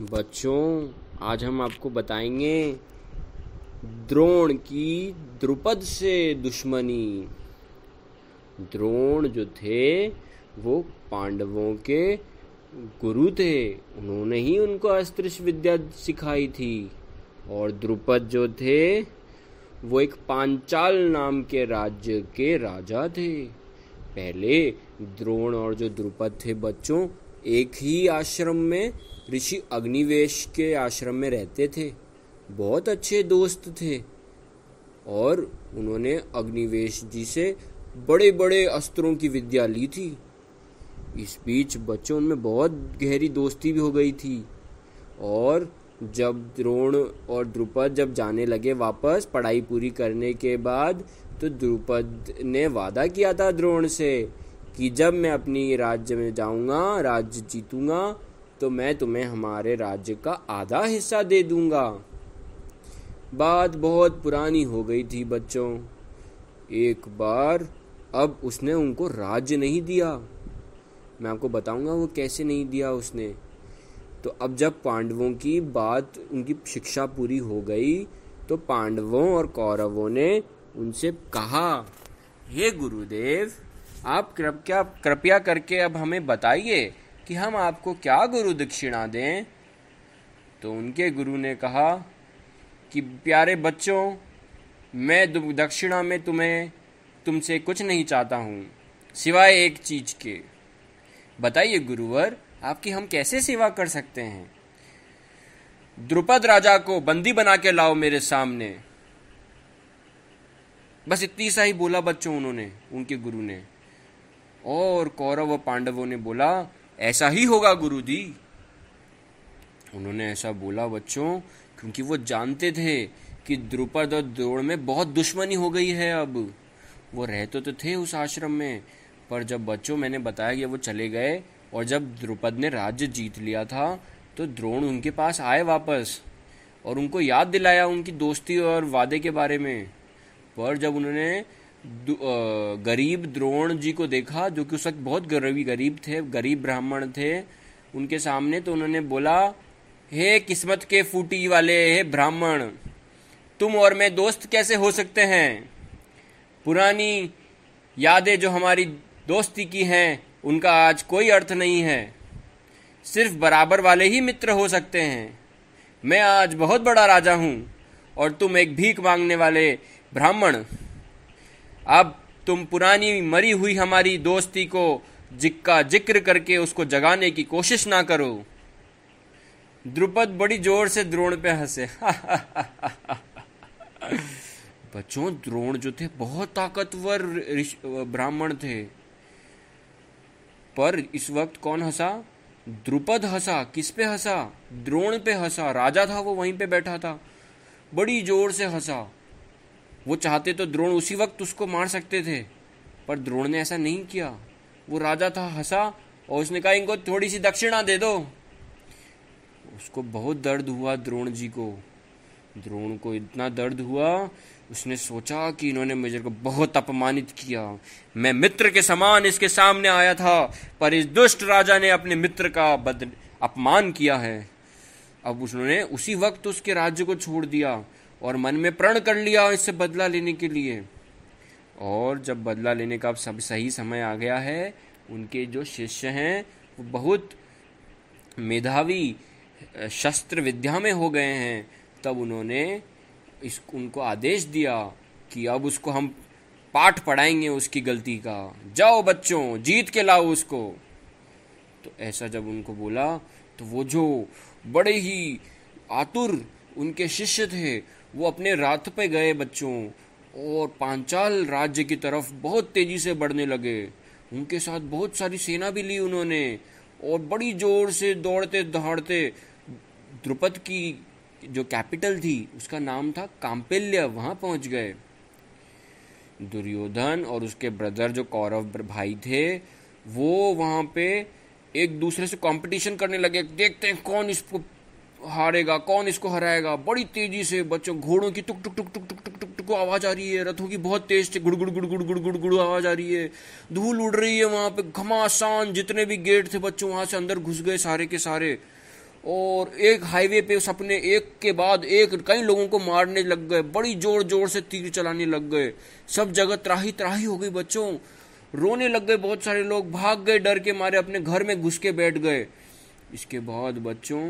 बच्चों, आज हम आपको बताएंगे द्रोण की द्रुपद से दुश्मनी। द्रोण जो थे वो पांडवों के गुरु थे। उन्होंने ही उनको अस्त्र विद्या सिखाई थी। और द्रुपद जो थे वो एक पांचाल नाम के राज्य के राजा थे। पहले द्रोण और जो द्रुपद थे बच्चों, एक ही आश्रम में ऋषि अग्निवेश के आश्रम में रहते थे। बहुत अच्छे दोस्त थे और उन्होंने अग्निवेश जी से बड़े बड़े अस्त्रों की विद्या ली थी। इस बीच बच्चों में बहुत गहरी दोस्ती भी हो गई थी। और जब द्रोण और द्रुपद जब जाने लगे वापस पढ़ाई पूरी करने के बाद, तो द्रुपद ने वादा किया था द्रोण से कि जब मैं अपनी राज्य में जाऊंगा, राज्य जीतूंगा, तो मैं तुम्हें हमारे राज्य का आधा हिस्सा दे दूंगा। बात बहुत पुरानी हो गई थी बच्चों। एक बार अब उसने उनको राज्य नहीं दिया। मैं आपको बताऊंगा वो कैसे नहीं दिया उसने। तो अब जब पांडवों की बात, उनकी शिक्षा पूरी हो गई, तो पांडवों और कौरवों ने उनसे कहा, हे गुरुदेव, आप कृपया करके अब हमें बताइए कि हम आपको क्या गुरु दक्षिणा दें। तो उनके गुरु ने कहा कि प्यारे बच्चों, मैं दक्षिणा में तुमसे कुछ नहीं चाहता हूँ सिवाय एक चीज के। बताइए गुरुवर, आपकी हम कैसे सेवा कर सकते हैं। द्रुपद राजा को बंदी बना के लाओ मेरे सामने। बस इतनी सा ही बोला बच्चों उन्होंने, उनके गुरु ने। और कौरव और पांडवों ने बोला, ऐसा ही होगा गुरुजी। उन्होंने ऐसा बोला बच्चों क्योंकि वो जानते थे कि द्रुपद और द्रोण में बहुत दुश्मनी हो गई है। अब वो रहते तो थे उस आश्रम में, पर जब बच्चों मैंने बताया कि वो चले गए और जब द्रुपद ने राज्य जीत लिया था, तो द्रोण उनके पास आए वापस और उनको याद दिलाया उनकी दोस्ती और वादे के बारे में। पर जब उन्होंने गरीब द्रोण जी को देखा, जो कि उस वक्त बहुत गरीब थे, गरीब ब्राह्मण थे उनके सामने, तो उन्होंने बोला, हे किस्मत के फूटी वाले, हे ब्राह्मण, तुम और मैं दोस्त कैसे हो सकते हैं। पुरानी यादें जो हमारी दोस्ती की हैं उनका आज कोई अर्थ नहीं है। सिर्फ बराबर वाले ही मित्र हो सकते हैं। मैं आज बहुत बड़ा राजा हूं और तुम एक भीख मांगने वाले ब्राह्मण। अब तुम पुरानी मरी हुई हमारी दोस्ती को जिक्र करके उसको जगाने की कोशिश ना करो। द्रुपद बड़ी जोर से द्रोण पे हंसे। बच्चों, द्रोण जो थे बहुत ताकतवर ब्राह्मण थे। पर इस वक्त कौन हंसा? द्रुपद हंसा। किस पे हंसा? द्रोण पे हंसा। राजा था वो, वहीं पे बैठा था, बड़ी जोर से हंसा। वो चाहते तो द्रोण उसी वक्त उसको मार सकते थे, पर द्रोण ने ऐसा नहीं किया। वो राजा था, हंसा और उसने कहा, इनको थोड़ी सी दक्षिणा दे दो। उसको बहुत दर्द हुआ द्रोण जी को। द्रोण को इतना दर्द हुआ, उसने सोचा कि इन्होंने मुझे को बहुत अपमानित किया। मैं मित्र के समान इसके सामने आया था, पर इस दुष्ट राजा ने अपने मित्र का अपमान किया है। अब उसने उसी वक्त उसके राज्य को छोड़ दिया और मन में प्रण कर लिया इससे बदला लेने के लिए। और जब बदला लेने का अब सब सही समय आ गया है, उनके जो शिष्य हैं वो बहुत मेधावी शस्त्र विद्या में हो गए हैं, तब उन्होंने उनको आदेश दिया कि अब उसको हम पाठ पढ़ाएंगे उसकी गलती का। जाओ बच्चों, जीत के लाओ उसको। तो ऐसा जब उनको बोला, तो वो जो बड़े ही आतुर उनके शिष्य थे, वो अपने रथ पे गए बच्चों और पांचाल राज्य की तरफ बहुत तेजी से बढ़ने लगे। उनके साथ बहुत सारी सेना भी ली उन्होंने और बड़ी जोर से दौड़ते दहाड़ते द्रुपद की जो कैपिटल थी, उसका नाम था काम्पिल्य, वहां पहुंच गए। दुर्योधन और उसके ब्रदर जो कौरव भाई थे, वो वहां पे एक दूसरे से कंपटीशन करने लगे, देखते हैं कौन इसको हारेगा, कौन इसको हराएगा। बड़ी तेजी से बच्चों, घोड़ों की टुक टुक टुक टुक टुक टुक टुक टुक आवाज आ रही है, रथों की बहुत तेज से गुड़ गुड़ गुड़ गुड़ गुड़ गुड़ गुड़ आवाज आ रही है, धूल उड़ रही है। वहां पे घमासान जितने भी गेट थे बच्चों, वहां से अंदर घुस गए सारे के सारे। और एक हाईवे पे सपने एक के बाद एक कई लोगों को मारने लग गए, बड़ी जोर जोर से तीर चलाने लग गए। सब जगह त्राही त्राही हो गई, बच्चों रोने लग गए, बहुत सारे लोग भाग गए, डर के मारे अपने घर में घुस के बैठ गए। इसके बाद बच्चों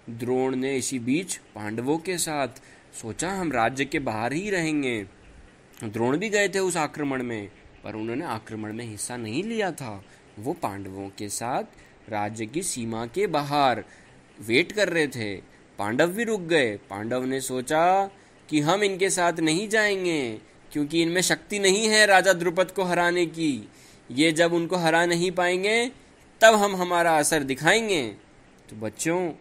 द्रोण ने इसी बीच पांडवों के साथ सोचा हम राज्य के बाहर ही रहेंगे। द्रोण भी गए थे उस आक्रमण में, पर उन्होंने आक्रमण में हिस्सा नहीं लिया था। वो पांडवों के साथ राज्य की सीमा के बाहर वेट कर रहे थे। पांडव भी रुक गए। पांडव ने सोचा कि हम इनके साथ नहीं जाएंगे, क्योंकि इनमें शक्ति नहीं है राजा द्रुपद को हराने की। ये जब उनको हरा नहीं पाएंगे तब हम हमारा असर दिखाएंगे। तो बच्चों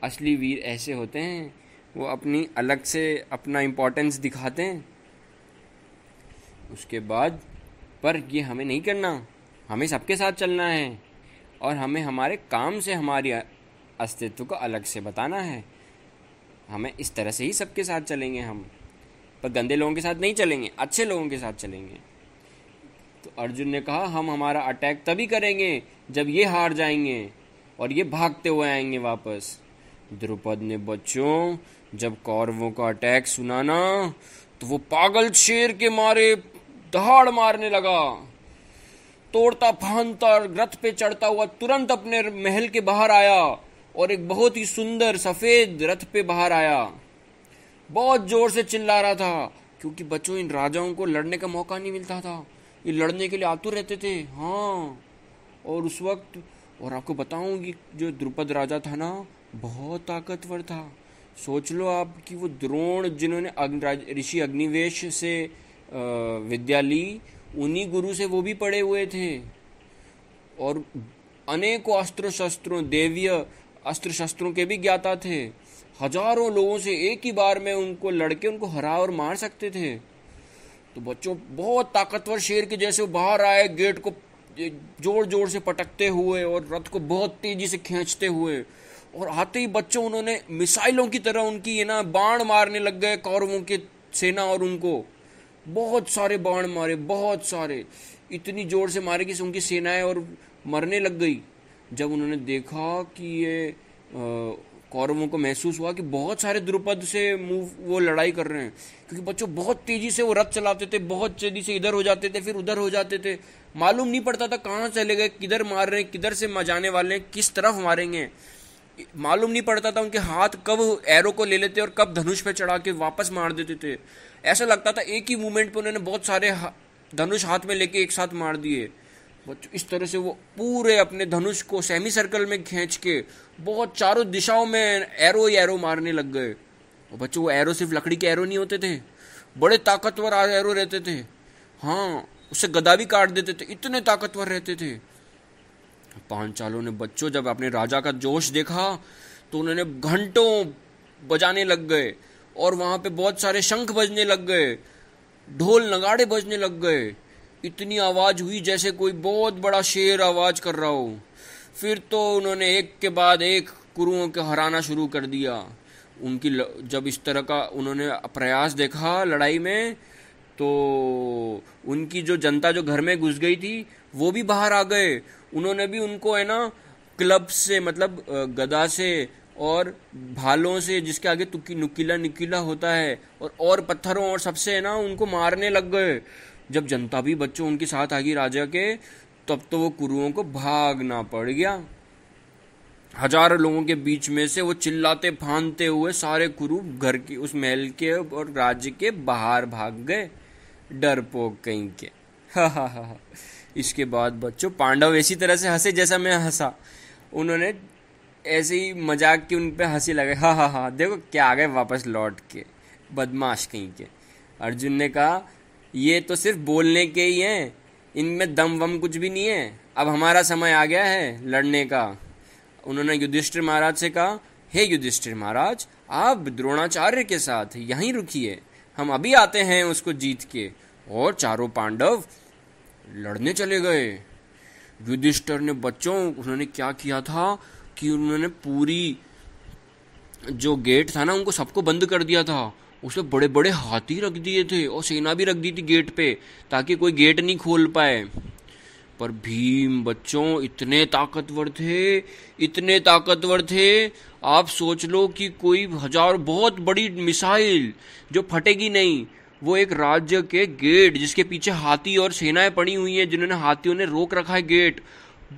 असली वीर ऐसे होते हैं, वो अपनी अलग से अपना इम्पोर्टेंस दिखाते हैं। उसके बाद पर ये हमें नहीं करना, हमें सबके साथ चलना है और हमें हमारे काम से हमारी अस्तित्व को अलग से बताना है। हमें इस तरह से ही सबके साथ चलेंगे हम, पर गंदे लोगों के साथ नहीं चलेंगे, अच्छे लोगों के साथ चलेंगे। तो अर्जुन ने कहा हम हमारा अटैक तभी करेंगे जब ये हार जाएंगे और ये भागते हुए आएंगे वापस। द्रुपद ने बच्चों जब कौरवों का अटैक सुना ना, तो वो पागल शेर के मारे दहाड़ मारने लगा। तोड़ता फांदता रथ पे चढ़ता हुआ तुरंत अपने महल के बाहर आया और एक बहुत ही सुंदर सफेद रथ पे बाहर आया। बहुत जोर से चिल्ला रहा था, क्योंकि बच्चों इन राजाओं को लड़ने का मौका नहीं मिलता था, ये लड़ने के लिए आतुर रहते थे। हाँ, और उस वक्त और आपको बताऊं कि जो द्रुपद राजा था ना, बहुत ताकतवर था। सोच लो आप कि वो द्रोण जिन्होंने ऋषि अग्निवेश से विद्या ली, उन्हीं गुरु से वो भी पढ़े हुए थे और अनेकों अस्त्र शस्त्रों, देवीय अस्त्र शस्त्रों के भी ज्ञाता थे। हजारों लोगों से एक ही बार में उनको लड़के उनको हरा और मार सकते थे। तो बच्चों बहुत ताकतवर शेर के जैसे बाहर आए, गेट को जोर जोर से पटकते हुए और रथ को बहुत तेजी से खींचते हुए, और आते ही बच्चों उन्होंने मिसाइलों की तरह उनकी बाण मारने लग गए कौरवों की सेना, और उनको बहुत सारे बाण मारे, बहुत सारे, इतनी जोर से मारे कि उनकी सेनाएं और मरने लग गई। जब उन्होंने देखा कि ये कौरवों को महसूस हुआ कि बहुत सारे द्रुपद से वो लड़ाई कर रहे हैं, क्योंकि बच्चों बहुत तेजी से वो रथ चलाते थे, बहुत तेजी से इधर हो जाते थे फिर उधर हो जाते थे, मालूम नहीं पड़ता था कहाँ चले गए, किधर मार रहे हैं, किधर से जाने वाले हैं, किस तरफ मारेंगे, मालूम नहीं पड़ता था। उनके हाथ कब एरो को ले लेते और कब धनुष पे चढ़ा के वापस मार देते थे। ऐसा लगता था एक ही मूवमेंट पे उन्होंने बहुत सारे धनुष हाथ में लेके एक साथ मार दिए। इस तरह से वो पूरे अपने धनुष को सेमी सर्कल में खींच के बहुत चारों दिशाओं में एरो ही एरो मारने लग गए। और बच्चों वो एरो सिर्फ लकड़ी के एरो नहीं होते थे, बड़े ताकतवर एरो रहते थे। हाँ, उससे गदा भी काट देते थे, इतने ताकतवर रहते थे। पांचालों ने बच्चों जब अपने राजा का जोश देखा तो उन्होंने घंटों बजाने लग गए, और वहां पे बहुत सारे शंख बजने लग गए, ढोल नगाड़े बजने लग गए। इतनी आवाज हुई जैसे कोई बहुत बड़ा शेर आवाज कर रहा हो। फिर तो उन्होंने एक के बाद एक कुरुओं को हराना शुरू कर दिया। उनकी जब इस तरह का उन्होंने प्रयास देखा लड़ाई में, तो उनकी जो जनता जो घर में घुस गई थी वो भी बाहर आ गए। उन्होंने भी उनको क्लब से, मतलब गदा से और भालों से, जिसके आगे नुकीला नुकीला होता है, और पत्थरों और सबसे उनको मारने लग गए। जब जनता भी बच्चों उनके साथ आ गई राजा के, तब तो वो कुरुओं को भागना पड़ गया। हजारों लोगों के बीच में से वो चिल्लाते फांदते हुए सारे कुरु घर की उस महल के और राज्य के बाहर भाग गए, डरपोक कहीं के। हा। इसके बाद बच्चों पांडव इसी तरह से हंसे जैसा मैं हंसा। उन्होंने ऐसे ही मजाक की उन पे हंसी लगे। हा, देखो क्या आ गए वापस लौट के, बदमाश कहीं के। अर्जुन ने कहा ये तो सिर्फ बोलने के ही हैं, इनमें दम वम कुछ भी नहीं है, अब हमारा समय आ गया है लड़ने का। उन्होंने युधिष्ठिर महाराज से कहा, हे युधिष्ठिर महाराज, आप द्रोणाचार्य के साथ यहीं रुकिए, हम अभी आते हैं उसको जीत के। और चारों पांडव लड़ने चले गए। युधिष्ठिर ने बच्चों उन्होंने क्या किया था कि उन्होंने पूरी जो गेट था उनको सबको बंद कर दिया था। उसमें बड़े बड़े हाथी रख दिए थे और सेना भी रख दी थी गेट पे, ताकि कोई गेट नहीं खोल पाए। पर भीम बच्चों इतने ताकतवर थे, आप सोच लो कि कोई बहुत बड़ी मिसाइल जो फटेगी नहीं, वो एक राज्य के गेट जिसके पीछे हाथी और सेनाएं पड़ी हुई हैं, जिन्होंने हाथियों ने रोक रखा है गेट,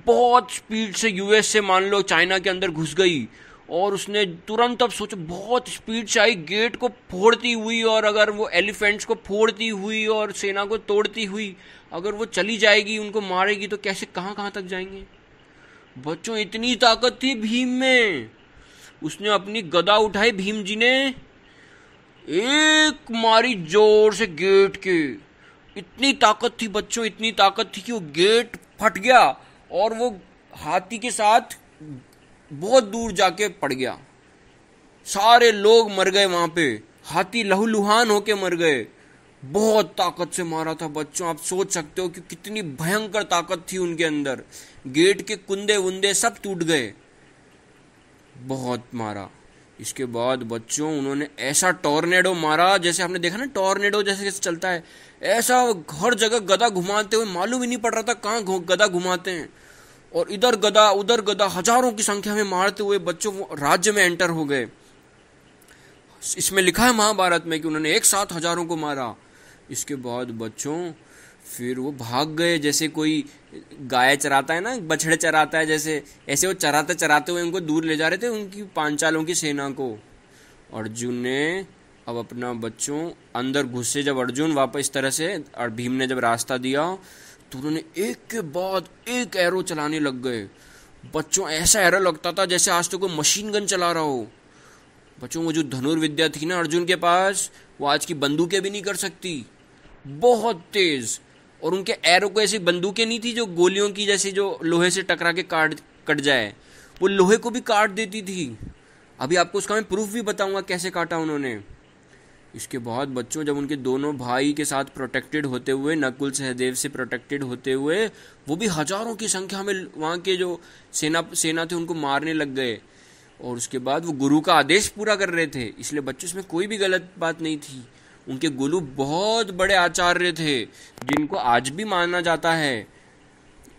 बहुत स्पीड से यूएस से मान लो चाइना के अंदर घुस गई, और उसने तुरंत, अब सोचो, बहुत स्पीड से आई गेट को फोड़ती हुई, और अगर वो एलिफेंट्स को फोड़ती हुई और सेना को तोड़ती हुई अगर वो चली जाएगी, उनको मारेगी, तो कैसे कहाँ तक जाएंगे बच्चों। इतनी ताकत थी भीम में। उसने अपनी गदा उठाई भीम जी ने, एक मारी जोर से गेट के। इतनी ताकत थी बच्चों, इतनी ताकत थी कि वो गेट फट गया और वो हाथी के साथ बहुत दूर जाके पड़ गया। सारे लोग मर गए वहां पे, हाथी लहूलुहान होके मर गए। बहुत ताकत से मारा था बच्चों, आप सोच सकते हो कि कितनी भयंकर ताकत थी उनके अंदर। गेट के कुंदे वुंदे सब टूट गए, बहुत मारा। इसके बाद बच्चों उन्होंने ऐसा टॉर्नेडो मारा, जैसे आपने देखा ना टॉर्नेडो जैसे चलता है, ऐसा हर जगह गदा घुमाते हुए, मालूम ही नहीं पड़ रहा था कहाँ गदा घुमाते हैं, और इधर गदा उधर गदा, हजारों की संख्या में मारते हुए बच्चों राज्य में एंटर हो गए। इसमें लिखा है महाभारत में कि उन्होंने एक साथ हजारों को मारा। इसके बाद बच्चों फिर वो भाग गए, जैसे कोई गाय चराता है ना, बछड़े चराता है, जैसे ऐसे वो चराते चराते हुए उनको दूर ले जा रहे थे उनकी पांचालों की सेना को। अर्जुन ने अब अपना बच्चों अंदर घुसे, जब अर्जुन वापस इस तरह से, और भीम ने जब रास्ता दिया तो उन्होंने एक के बाद एक एरो चलाने लग गए बच्चों। ऐसा एरो लगता था जैसे आज तो कोई मशीन गन चला रहा हो बच्चों। वो जो धनुर्विद्या थी ना अर्जुन के पास, वो आज की बंदूकें भी नहीं कर सकती, बहुत तेज। और उनके एरो को ऐसी बंदूकें नहीं थी जो गोलियों की जैसे जो लोहे से टकरा के कट जाए, वो लोहे को भी काट देती थी। अभी आपको उसका मैं प्रूफ भी बताऊंगा कैसे काटा उन्होंने। इसके बाद बच्चों जब उनके दोनों भाई के साथ प्रोटेक्टेड होते हुए, नकुल सहदेव से प्रोटेक्टेड होते हुए, वो भी हजारों की संख्या में वहाँ के जो सेना थे उनको मारने लग गए। और उसके बाद वो गुरु का आदेश पूरा कर रहे थे, इसलिए बच्चों इसमें कोई भी गलत बात नहीं थी। उनके गुरु बहुत बड़े आचार्य थे जिनको आज भी माना जाता है।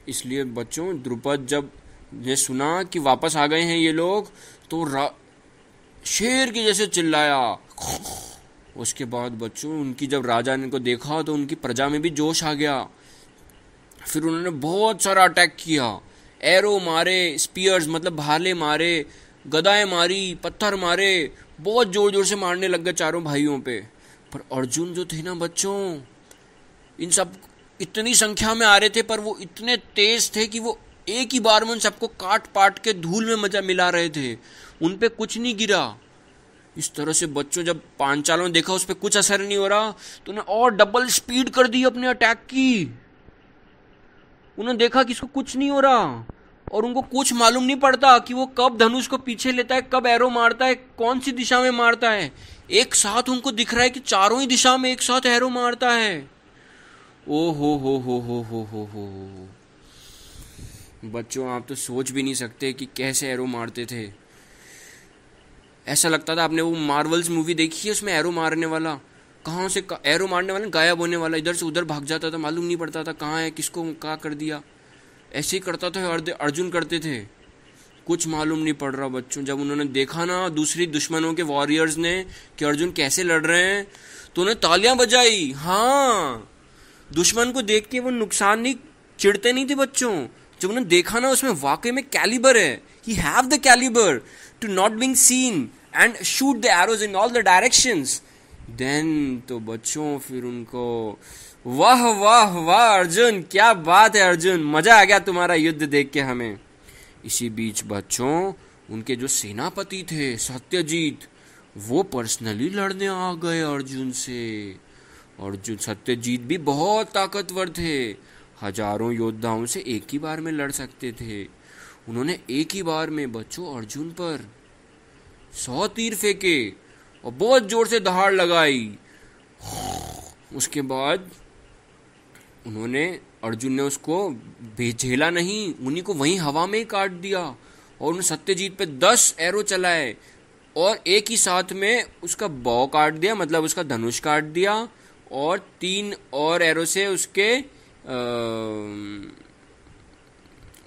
इसलिए बच्चों द्रुपद जब ने सुना कि वापस आ गए हैं ये लोग, तो शेर के जैसे चिल्लाया। उसके बाद बच्चों उनकी जब राजा ने को देखा तो उनकी प्रजा में भी जोश आ गया। फिर उन्होंने बहुत सारा अटैक किया, एरो मारे, स्पीयर्स मतलब भाले मारे, गदाएं मारी, पत्थर मारे, बहुत जोर जोर से मारने लग गए चारों भाइयों पे। पर अर्जुन जो थे ना बच्चों, इन सब इतनी संख्या में आ रहे थे पर वो इतने तेज थे कि वो एक ही बार में उन सबको काट पाट के धूल में मजा मिला रहे थे, उन पे कुछ नहीं गिरा। इस तरह से बच्चों जब पांचालों ने देखा उस पर कुछ असर नहीं हो रहा, तो उन्हें और डबल स्पीड कर दी अपने अटैक की। उन्होंने देखा कि इसको कुछ नहीं हो रहा, और उनको कुछ मालूम नहीं पड़ता कि वो कब धनुष को पीछे लेता है, कब एरो मारता है, कौन सी दिशा में मारता है। एक साथ उनको दिख रहा है कि चारों ही दिशा में एक साथ एरो मारता है। ओ हो बच्चों आप तो सोच भी नहीं सकते कि कैसे एरो मारते थे। ऐसा लगता था, आपने वो मार्वल्स मूवी देखी है, उसमें एरो मारने वाला कहाँ से एरो मारने वाला गायब होने वाला इधर से उधर भाग जाता था, मालूम नहीं पड़ता था कहाँ है, किसको क्या कर दिया। ऐसे ही करता था अर्जुन करते थे, कुछ मालूम नहीं पड़ रहा बच्चों। जब उन्होंने देखा ना दूसरी दुश्मनों के वॉरियर्स ने कि अर्जुन कैसे लड़ रहे हैं, तो उन्हें तालियां बजाई। हाँ, दुश्मन को देख के वो नुकसान नहीं, चिढ़ते नहीं थे बच्चों। जब उन्होंने देखा ना उसमें वाकई में कैलिबर है, he have the calibre to not being seen and shoot the arrows in all the directions, then तो बच्चों फिर उनको वाह वाह वाह अर्जुन, क्या बात है अर्जुन, मजा आ गया तुम्हारा युद्ध देख के हमें। इसी बीच बच्चों उनके जो सेनापति थे सत्यजीत, वो पर्सनली लड़ने आ गए अर्जुन से। अर्जुन सत्यजीत भी बहुत ताकतवर थे, हजारों योद्धाओं से एक ही बार में लड़ सकते थे। उन्होंने एक ही बार में बच्चों अर्जुन पर 100 तीर फेंके और बहुत जोर से दहाड़ लगाई। उसके बाद उन्होंने अर्जुन ने उसको झेला नहीं, उन्हीं को वहीं हवा में ही काट दिया, और उन्होंने सत्यजीत पे 10 एरो चलाए और एक ही साथ में उसका बॉ काट दिया, मतलब उसका धनुष काट दिया, और 3 और एरो से उसके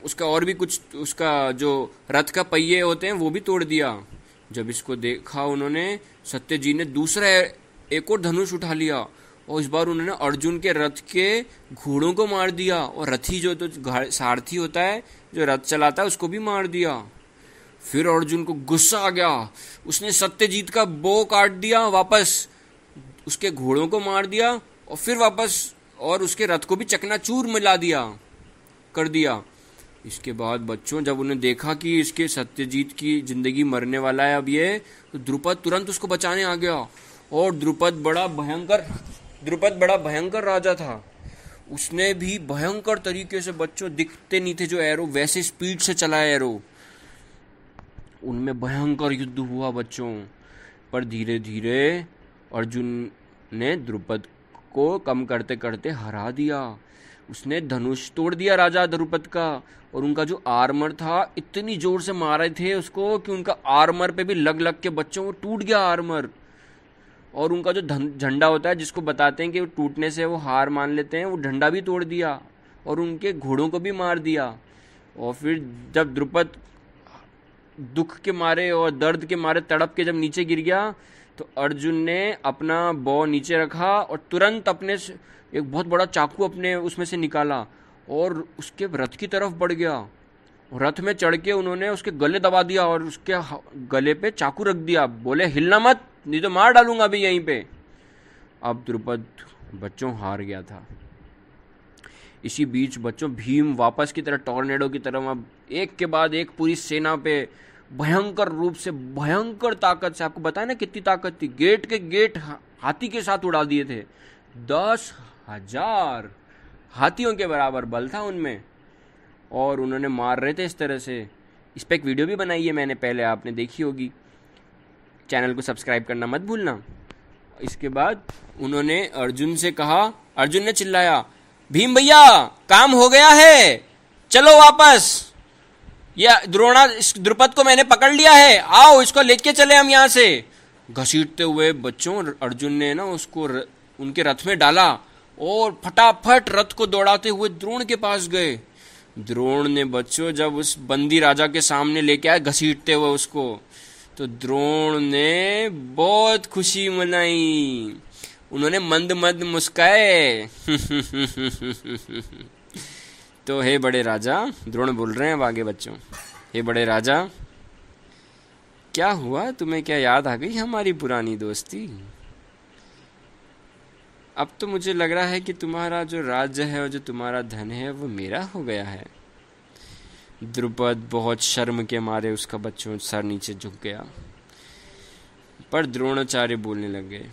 उसका और भी कुछ, उसका जो रथ का पहिए होते हैं वो भी तोड़ दिया। जब इसको देखा उन्होंने, सत्यजीत ने दूसरा एक और धनुष उठा लिया और इस बार उन्होंने अर्जुन के रथ के घोड़ों को मार दिया, और रथी जो तो सारथी होता है जो रथ चलाता है उसको भी मार दिया। फिर अर्जुन को गुस्सा आ गया, उसने सत्यजीत का बो काट दिया, वापस उसके घोड़ों को मार दिया और फिर वापस और उसके रथ को भी चकनाचूर मिला दिया कर दिया। इसके बाद बच्चों जब उन्हें देखा कि इसके सत्यजीत की जिंदगी मरने वाला है अब ये, तो द्रुपद तुरंत उसको बचाने आ गया। और द्रुपद बड़ा भयंकर राजा था। उसने भी भयंकर तरीके से, बच्चों दिखते नहीं थे जो एरो, वैसे स्पीड से चलाया एरो। उनमें भयंकर युद्ध हुआ बच्चों। पर धीरे धीरे अर्जुन ने द्रुपद को कम करते करते हरा दिया। उसने धनुष तोड़ दिया राजा द्रुपद का, और उनका जो आर्मर था इतनी जोर से मारे थे उसको कि उनका आर्मर पे भी लग लग के बच्चों वो टूट गया आर्मर। और उनका जो झंडा होता है जिसको बताते हैं कि वो टूटने से वो हार मान लेते हैं, वो झंडा भी तोड़ दिया और उनके घोड़ों को भी मार दिया। और फिर जब द्रुपद दुख के मारे और दर्द के मारे तड़प के जब नीचे गिर गया, तो अर्जुन ने अपना बॉ नीचे रखा और तुरंत अपने एक बहुत बड़ा चाकू अपने उसमें से निकाला और उसके रथ की तरफ बढ़ गया। रथ में चढ़ के उन्होंने उसके गले दबा दिया और उसके गले पे चाकू रख दिया, बोले हिलना मत, नहीं तो मार डालूंगा अभी यहीं पे। अब द्रुपद बच्चों हार गया था। इसी बीच बच्चों भीम वापस की तरह टॉर्नेडो की तरह अब एक के बाद एक पूरी सेना पे भयंकर रूप से, भयंकर ताकत से, आपको बताया ना कितनी ताकत थी, गेट के गेट हाथी के साथ उड़ा दिए थे। 10,000 हाथियों के बराबर बल था उनमें, और उन्होंने मार रहे थे इस तरह से। इस पर एक वीडियो भी बनाई है मैंने पहले, आपने देखी होगी। चैनल को सब्सक्राइब करना मत भूलना। इसके बाद उन्होंने अर्जुन से कहा, अर्जुन ने चिल्लाया, भीम भैया काम हो गया है, चलो वापस, या द्रुपद को मैंने पकड़ लिया है, आओ इसको लेके चले हम यहाँ से। घसीटते हुए बच्चों अर्जुन ने ना उसको उनके रथ में डाला और फटाफट रथ को दौड़ाते हुए द्रोण के पास गए। द्रोण ने बच्चों जब उस बंदी राजा के सामने लेके आए घसीटते हुए उसको, तो द्रोण ने बहुत खुशी मनाई, उन्होंने मंद मंद मुस्काए। तो हे बड़े राजा, द्रोण बोल रहे हैं अब आगे बच्चों, हे बड़े राजा, क्या हुआ, तुम्हें क्या याद आ गई हमारी पुरानी दोस्ती? अब तो मुझे लग रहा है कि तुम्हारा जो राज्य है और जो तुम्हारा धन है वो मेरा हो गया है। द्रुपद बहुत शर्म के मारे उसका बच्चों सर नीचे झुक गया। पर द्रोणाचार्य बोलने लग गए,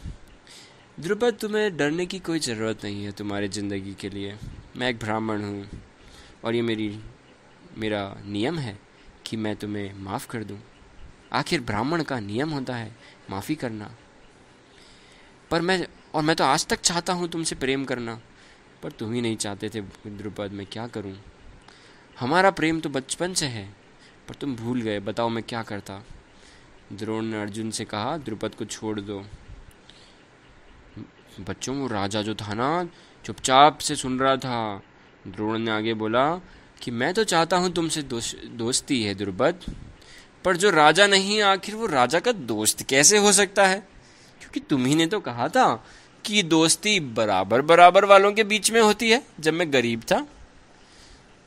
द्रुपद तुम्हें डरने की कोई ज़रूरत नहीं है तुम्हारी ज़िंदगी के लिए। मैं एक ब्राह्मण हूँ और ये मेरा नियम है कि मैं तुम्हें माफ़ कर दूँ। आखिर ब्राह्मण का नियम होता है माफ़ी करना। पर मैं तो आज तक चाहता हूँ तुमसे प्रेम करना, पर तुम ही नहीं चाहते थे द्रुपद, मैं क्या करूँ? हमारा प्रेम तो बचपन से है, पर तुम भूल गए, बताओ मैं क्या करता? द्रोण ने अर्जुन से कहा, द्रुपद को छोड़ दो। बच्चों वो राजा जो था ना चुपचाप से सुन रहा था। द्रोण ने आगे बोला कि मैं तो चाहता हूँ तुमसे दोस्ती है द्रुपद, पर जो राजा नहीं आखिर वो राजा का दोस्त कैसे हो सकता है? क्योंकि तुम ही ने तो कहा था कि दोस्ती बराबर बराबर वालों के बीच में होती है जब मैं गरीब था।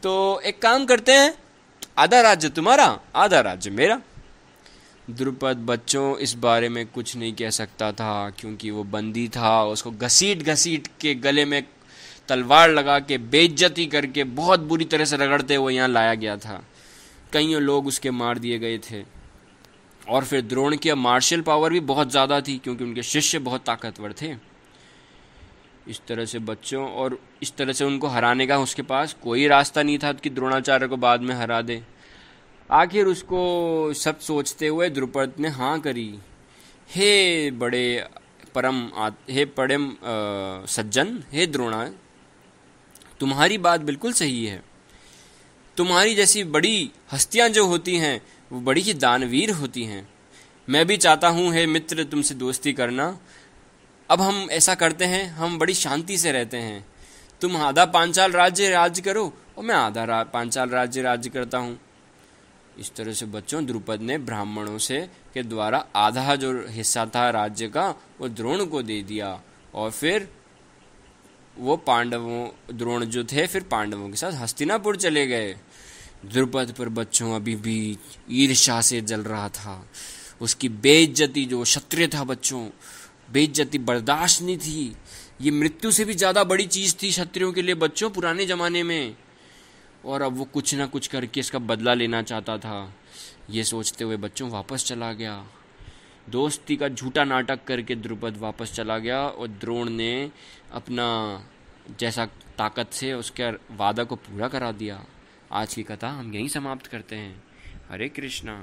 तो एक काम करते हैं, आधा राज्य तुम्हारा आधा राज्य मेरा। द्रुपद बच्चों इस बारे में कुछ नहीं कह सकता था क्योंकि वो बंदी था। उसको घसीट घसीट के गले में तलवार लगा के बेइज्जती करके बहुत बुरी तरह से रगड़ते हुए यहाँ लाया गया था। कईयों लोग उसके मार दिए गए थे। और फिर द्रोण की मार्शल पावर भी बहुत ज़्यादा थी क्योंकि उनके शिष्य बहुत ताकतवर थे। इस तरह से बच्चों, और इस तरह से उनको हराने का उसके पास कोई रास्ता नहीं था कि द्रोणाचार्य को बाद में हरा दे। आखिर उसको सब सोचते हुए द्रुपद ने हाँ करी, हे परम सज्जन, हे द्रोणा, तुम्हारी बात बिल्कुल सही है। तुम्हारी जैसी बड़ी हस्तियां जो होती हैं वो बड़ी ही दानवीर होती हैं। मैं भी चाहता हूँ हे मित्र तुमसे दोस्ती करना। अब हम ऐसा करते हैं, हम बड़ी शांति से रहते हैं। तुम आधा पांचाल राज्य करो और मैं आधा पांचाल राज्य करता हूँ। इस तरह से बच्चों द्रुपद ने ब्राह्मणों से के द्वारा आधा जो हिस्सा था राज्य का वो द्रोण को दे दिया, और फिर वो द्रोण जो थे फिर पांडवों के साथ हस्तिनापुर चले गए। द्रुपद पर बच्चों अभी भी ईर्ष्या से जल रहा था। उसकी बेइज्जती, जो क्षत्रिय था बच्चों, बेइज्जती बर्दाश्त नहीं थी। ये मृत्यु से भी ज्यादा बड़ी चीज थी क्षत्रियों के लिए बच्चों पुराने जमाने में, और अब वो कुछ ना कुछ करके इसका बदला लेना चाहता था। ये सोचते हुए बच्चों वापस चला गया। दोस्ती का झूठा नाटक करके द्रुपद वापस चला गया, और द्रोण ने अपना जैसा ताकत से उसके वादा को पूरा करा दिया। आज की कथा हम यहीं समाप्त करते हैं। हरे कृष्णा।